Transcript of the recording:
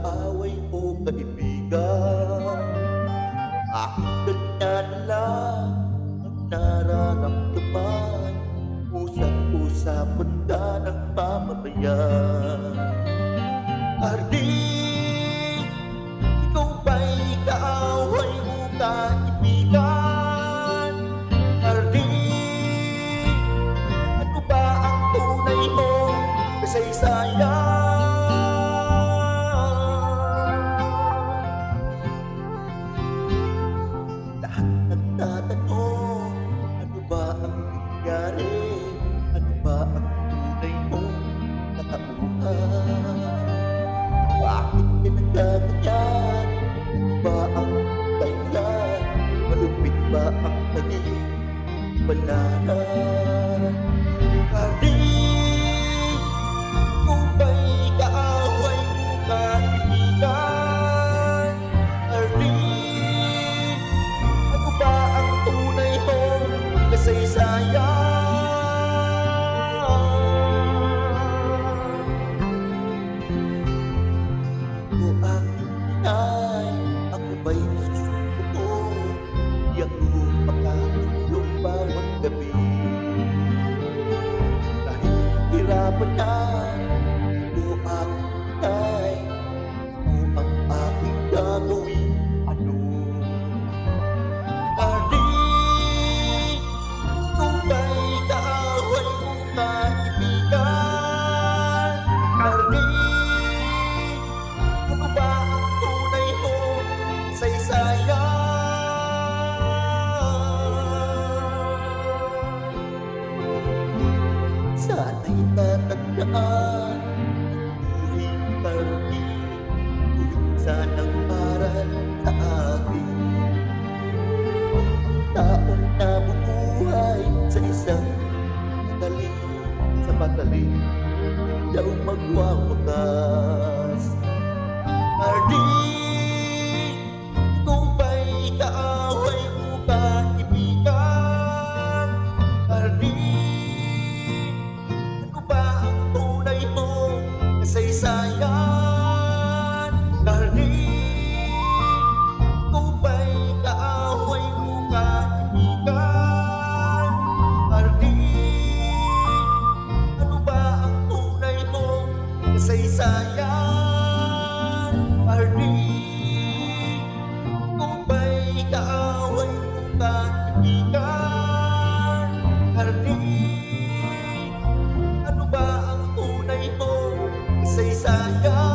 kaaway o kaibigan. Bakit ganyan lang ang nararamdaman? Usap-usapan ka ng mamamayan. Arling, ikaw ba'y kaaway o kaibigan? Arling, ano ba ang tunay mong kasaysayan? Lahat nagtatanong, ano ba ang nangyari? Ano ba ang tunay mong katauhan? Bakit ka nagkaganyan? Ano ba ang dahilan? Malupit ba ang naging balaran? Arling, kung ba'y kaaway o kaibigan? Arling, ano ba ang tunay mong kasaysayan? O aking inay, ako ba'y nasusuko? Di ako makatulog bawat gabi. Dahil hirapan na, o aking inay, ano ang aking gagawin? Ano? Arling, ikaw ba'y kaaway o kaibigan? Arling, ano ba ang tunay mong kasaysayan? Sana'y tatandaan ang buhay Arling, tuwing sanang aral sa akin. Taong nabubuhay sa isang matalim, daw magwawakas. Arling, ikaw ba'y kaaway o kaibigan? Arling, ano ba ang tunay mong kasaysayan? Arling, ikaw ba'y kaaway o kaibigan? Arling, ano ba ang tunay mong kasaysayan? Arling, ikaw ba'y kaaway o kaibigan? Arling, ano ba ang tunay mong kasaysayan?